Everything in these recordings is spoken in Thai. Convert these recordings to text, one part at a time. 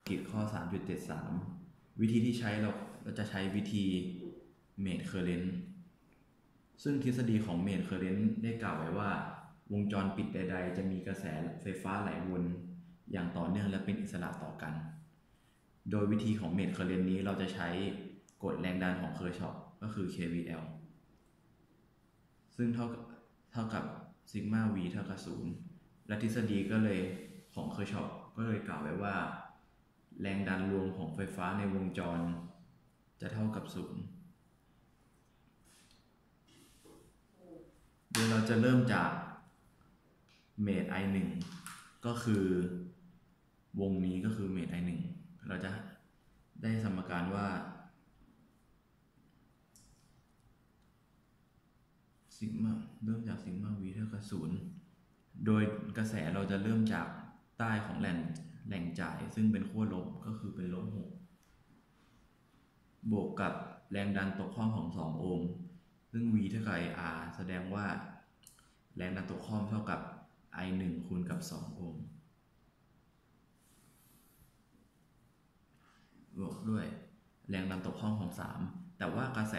กิจข้อ 3.73 วิธีที่ใช้เราจะใช้วิธี Made Current ซึ่งทฤษฎีของ Made Current ได้กล่าวไว้ว่าวงจรปิดใดๆจะมีกระแสไฟฟ้าไหลวนอย่างต่อเนื่องและเป็นอิสระต่อกันโดยวิธีของ Made Current นี้เราจะใช้กฎแรงดันของเคอร์ชอฟก็คือ KVL ซึ่งเท่ากับซิกมา V เท่ากับ0และทฤษฎีก็เลยของเคอร์ชอฟก็เลยกล่าวไว้ว่าแรงดันรวมของไฟฟ้าในวงจรจะเท่ากับ0โดยเราจะเริ่มจากเมท I1 ก็คือวงนี้ก็คือเมท I1 เราจะได้สมการว่าซิกมาเริ่มจากซิกมา V เท่ากับ0โดยกระแสเราจะเริ่มจากใต้ของแหล่งจ่ายซึ่งเป็นขั้วลบก็คือเป็นลบ6บวกกับแรงดันตกข้อของ2โอห์มซึ่ง V เท่ากับ IR แสดงว่าแรงดันตกข้อเท่ากับ I1 คูณกับ2โอห์มบวกด้วยแรงดันตกข้อของ3แต่ว่ากระแส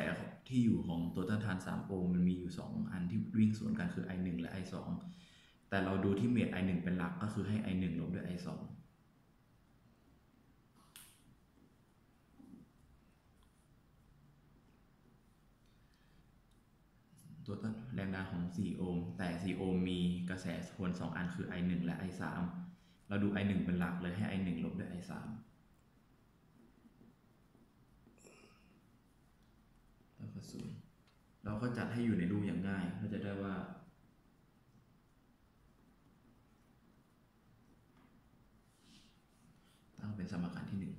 ที่อยู่ของตัวต้านทาน3โอห์มมันมีอยู่2อันที่วิ่งสวนกันคือ I1 และ I2 แต่เราดูที่เมท I1 เป็นหลักก็คือให้ I1 ลบด้วย I2ตัวแรงดันของ4โอห์มแต่4โอห์มมีกระแสทวน2อันคือ I1 และ I3 เราดู I1 เป็นหลักเลยให้ I1 ลบด้วย I3 เท่ากับ0เราก็จัดให้อยู่ในรูปอย่างง่ายก็จะได้ว่าตั้งเป็นสมการที่1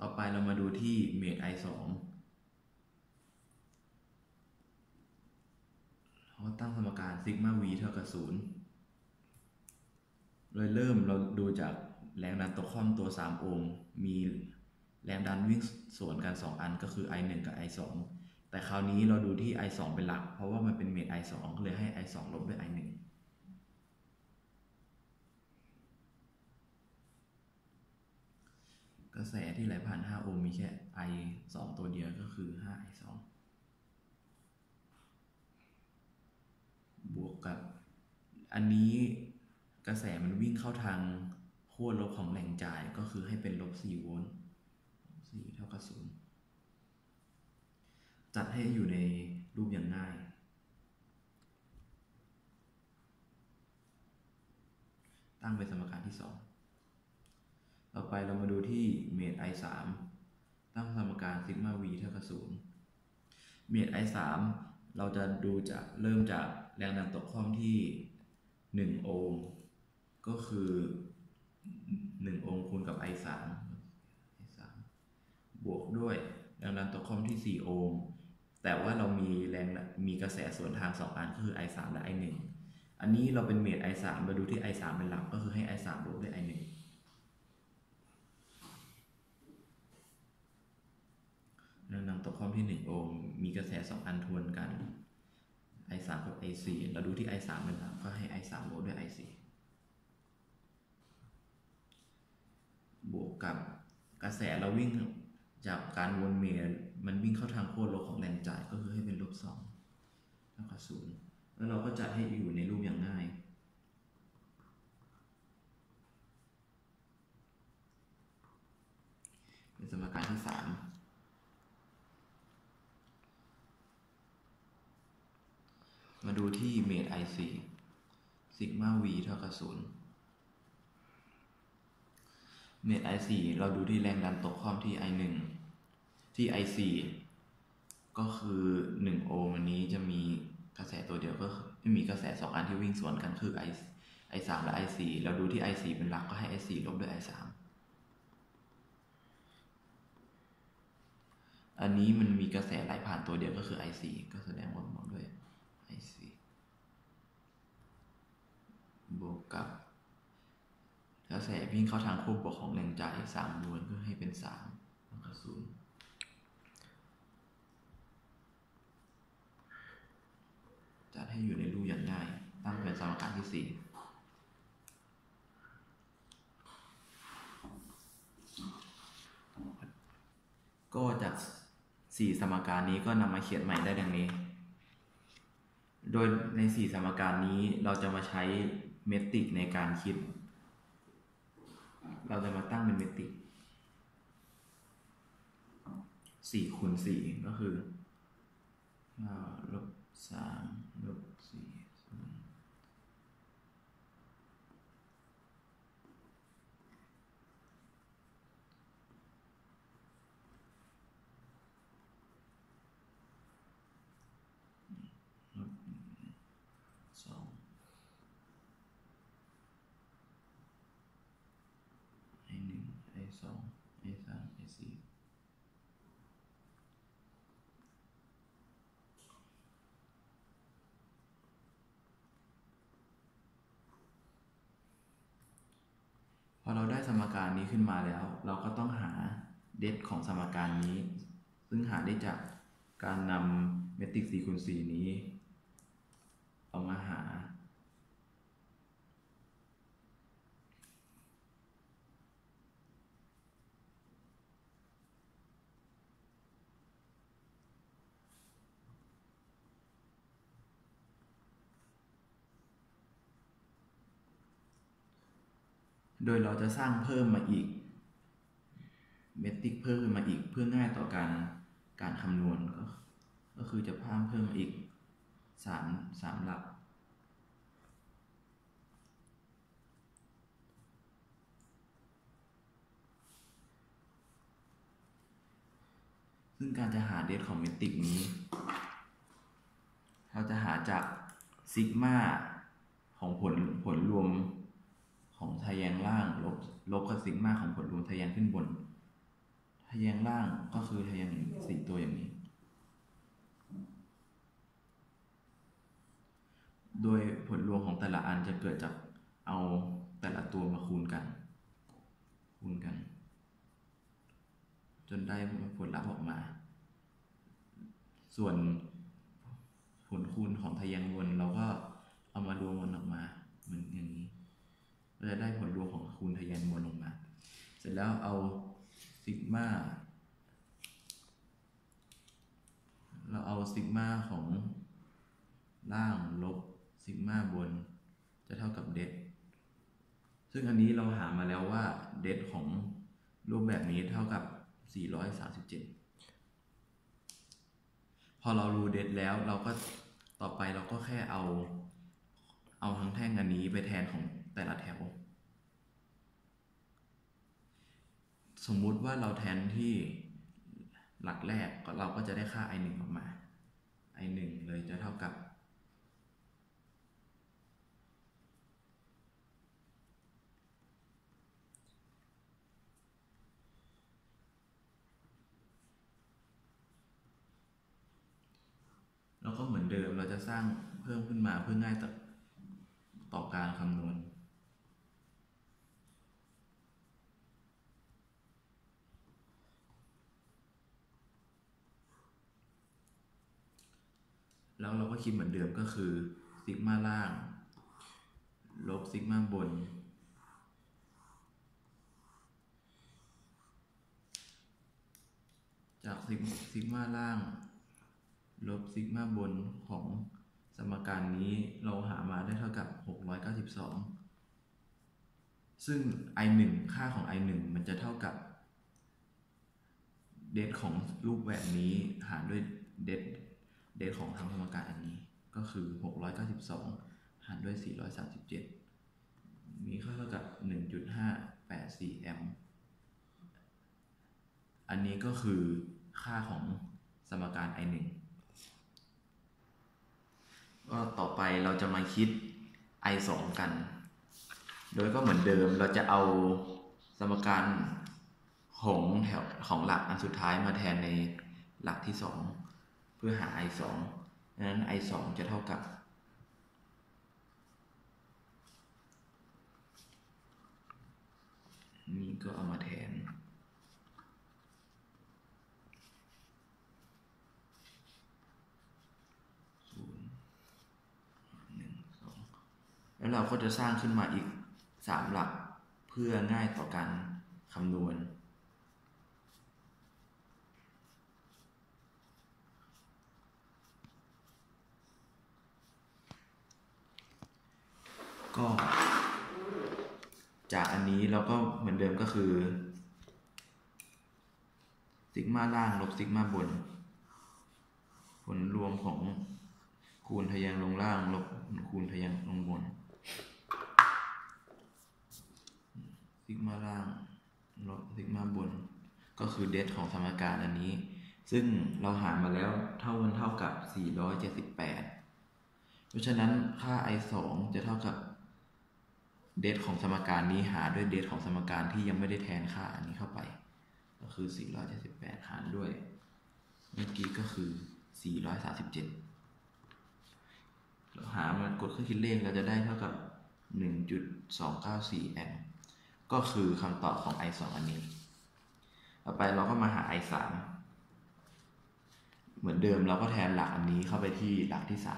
ต่อไปเรามาดูที่เมท I2เราตั้งสมการซิกมา V เท่ากับ0โดยเราดูจากแรงดันตกข้อมตัว3โอห์มมีแรงดันวิ่งสวนกัน2อันก็คือ I1 กับ I2 แต่คราวนี้เราดูที่ I2 เป็นหลักเพราะว่ามันเป็นเมท I2 ก็เลยให้ I2 ลบด้วย I1 กระแสที่ไหลผ่าน5โอห์มมีแค่ I2 ตัวเดียวก็คือ 5I2 บวกกับอันนี้กระแสมันวิ่งเข้าทางขั้วลบของแหล่งจ่ายก็คือให้เป็นลบ4โวลต์4เท่ากับ0จัดให้อยู่ในรูปอย่างง่ายตั้งเป็นสมการที่2ต่อไปเรามาดูที่เมท I3 ตั้งสมการซิกมา V เท่ากับ0เมท I3 เราจะดูจากเริ่มจากแรงดันตกข้อมที่1โอห์มก็คือ1โอห์มคูณกับ I3 บวกด้วยแรงดันตกข้อมที่4โอห์มแต่ว่าเรามีกระแสสวนทาง2อันก็คือ I3 และ I1 อันนี้เราเป็นเมท I3 เราดูที่ I3 เป็นหลักก็คือให้ I3 ลบด้วย I1 แรงดันตกข้อมที่1โอห์มมีกระแส2อันทวนกัน I3 กับ I4 เราดูที่ I3 เป็นหลักก็ให้ I3 ลบด้วย I4 บวกกับกระแสเราวิ่งจากการวนเมทมันวิ่งเข้าทางขั้วลบของแรงจ่ายก็คือให้เป็นลบ2เท่ากับ0แล้วเราก็จัดให้อยู่ในรูปอย่างง่ายเป็นสมการที่3มาดูที่เมท I4 ซิกมา V เท่ากับ0เมท I4 เราดูที่แรงดันตกข้อมที่ I1 ที่ I4 ก็คือ1โอห์มอันนี้จะมีกระแสตัวเดียวก็ไม่มีกระแส2อันที่วิ่งสวนกันคือ I3 และ I4 เราดูที่ I4 เป็นหลักก็ให้ I4 ลบด้วย I3 อันนี้มันมีกระแสไหลผ่านตัวเดียวก็คือ I4 ก็แสดงว่าบวกด้วย I4 บวกกับกระแสวิ่งเข้าทางขั้วบวกของแรงจ่าย3โวลต์เพื่อให้เป็น3เท่ากับ0จัดให้อยู่ในรูปอย่างง่ายตั้งเป็นสมการที่4 4 สมการนี้ก็นำมาเขียนใหม่ได้ดังนี้ โดยใน4 สมการนี้เราจะมาใช้เมตริกในการคิด เราจะมาตั้งเป็นเมตริก4 คูณ 4ก็คือ9 ลบ 3 ลบ 4พอเราได้สมการนี้ขึ้นมาแล้วเราก็ต้องหาเดฟของสมการนี้ซึ่งหาได้จากการนำเมตริก4 คูณ 4นี้เอามาหาโดยเราจะสร้างเพิ่มมาอีกเมตริกเพิ่มมาอีกเพื่อง่ายต่อการคำนวณก็คือจะเพิ่มมาอีก3 หลักซึ่งการจะหาเดฟของเมตริกนี้เราจะหาจากซิกมาของผลรวมของทะแยงล่างลบกับซิกมาของผลรวมทะแยงขึ้นบนทะแยงล่างก็คือทะแยง4 ตัวอย่างนี้โดยผลรวมของแต่ละอันจะเกิดจากเอาแต่ละตัวมาคูณกันจนได้ผลลัพธ์ออกมาส่วนผลคูณของทะแยงวนเราก็เอามารวมมันออกมาเหมือนอย่างนี้เราจะได้ผลรวมของคูณทะแยงวนออกมาเสร็จแล้วเอาซิกมาของล่างลบซิกมาบนจะเท่ากับเดฟซึ่งอันนี้เราหามาแล้วว่าเดฟของรูปแบบนี้เท่ากับ437พอเรารู้เดฟแล้วเราก็ต่อไปเราก็แค่เอาทั้งแท่งอันนี้ไปแทนของแต่ละแถวสมมุติว่าเราแทนที่หลักแรกเราก็จะได้ค่า i1 ออกมา i1 เลยจะเท่ากับแล้วก็เหมือนเดิมเราจะสร้างเพิ่มขึ้นมาเพื่อง่ายต่อการคำนวณแล้วเราก็คิดเหมือนเดิมก็คือซิกมาล่างลบซิกมาบนจากซิกมาล่างลบซิกมาบนของสมการนี้เราหามาได้เท่ากับ692ซึ่ง i1 ค่าของ i1 มันจะเท่ากับเดฟของรูปแบบนี้หารด้วยเดฟของทั้งสมการอันนี้ก็คือ692หารด้วย437มีค่าเท่ากับ 1.584 แอมป์อันนี้ก็คือค่าของสมการ i1 ก็ต่อไปเราจะมาคิด i2 กันโดยก็เหมือนเดิมเราจะเอาสมการของหลักอันสุดท้ายมาแทนในหลักที่2เพื่อหา i2 ดังนั้น i2 จะเท่ากับนี่ก็เอามาแทนแล้วเราก็จะสร้างขึ้นมาอีก3 หลักเพื่อง่ายต่อการคำนวณ ก็จากอันนี้เราก็เหมือนเดิมก็คือซิกมาล่างลบซิกมาบนผลรวมของคูณทะแยงลงล่างลบคูณทะแยงลงบนซิกมาล่างลบซิกมาบนก็คือเดฟของสมการอันนี้ซึ่งเราหามาแล้วมันเท่ากับ478เพราะฉะนั้นค่า i2 จะเท่ากับเดฟของสมการนี้หาด้วยเดฟของสมการที่ยังไม่ได้แทนค่าอันนี้เข้าไปก็คือ478หารด้วยเมื่อกี้ก็คือ437เราหามากดเครื่องคิดเลขเราจะได้เท่ากับ 1.294 แอมป์ก็คือคำตอบของ i2 อันนี้ต่อไปเราก็มาหา i3 เหมือนเดิมเราก็แทนหลักอันนี้เข้าไปที่หลักที่3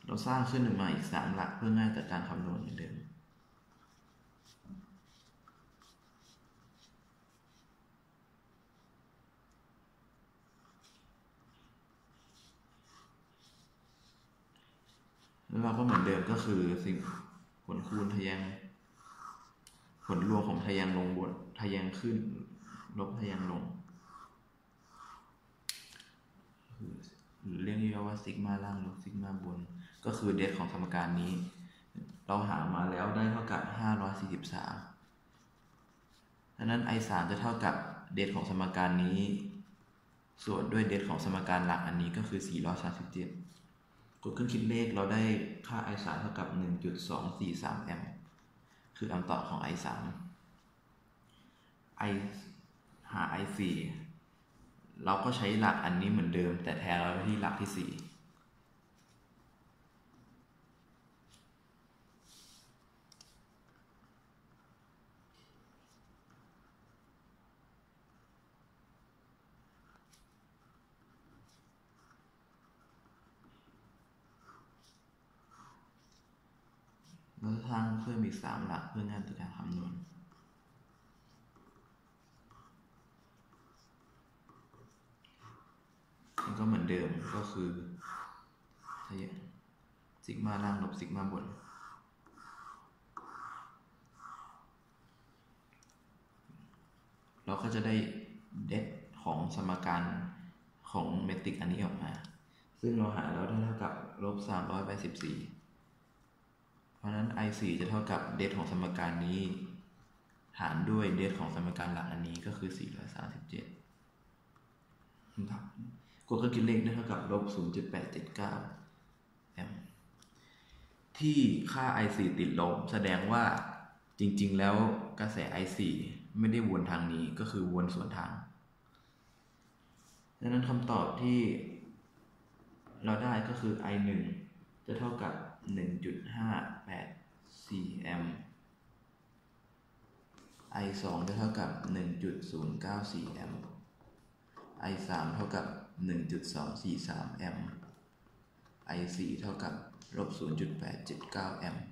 เราสร้างขึ้นมาอีก3หลักเพื่อง่ายต่อการคำนวณเหมือนเดิมแล้วเราก็เหมือนเดิมก็คือสิ่งผลคูณทะแยงผลรวมของทะแยงลงบนทะแยงขึ้นลบทะแยงลงหรือเรียกว่าซิกมาล่างลบซิกมาบนก็คือเดฟของสมการนี้เราหามาแล้วได้เท่ากับ543ดังนั้น i3 จะเท่ากับเดฟของสมการนี้ส่วนด้วยเดฟของสมการหลักอันนี้ก็คือ437กดเครื่องคิดเลขเราได้ค่า i3 เท่ากับ 1.243 แอมป์คือคำตอบของ i3 หา i4 เราก็ใช้หลักอันนี้เหมือนเดิมแต่แทนเราที่หลักที่4แล้วสร้างเพิ่มอีก3หลักเพื่อง่ายต่อการคำนวณมันก็เหมือนเดิมก็คือซิกมาล่างลบซิกมาบนเราก็จะได้เดฟของสมการของเมตริกอันนี้ออกมาซึ่งเราหาแล้วได้เท่ากับลบ300/14เพราะนั้น i4 จะเท่ากับเดฟของสมการนี้หารด้วยเดฟของสมการหลักอันนี้ก็คือ437กดเครื่องคิดเลขได้เท่ากับลบ 0.879 แอมป์ที่ค่า i4 ติดลบแสดงว่าจริงๆแล้วกระแส i4 ไม่ได้วนทางนี้ก็คือวนสวนทางดังนั้นคำตอบที่เราได้ก็คือ i1 จะเท่ากับ 1.584 แอมป์ i2 จะเท่ากับ 1.094 แอมป์ i3 เท่ากับ 1.243 แอมป์ i4 เท่ากับลบ 0.879 แอมป์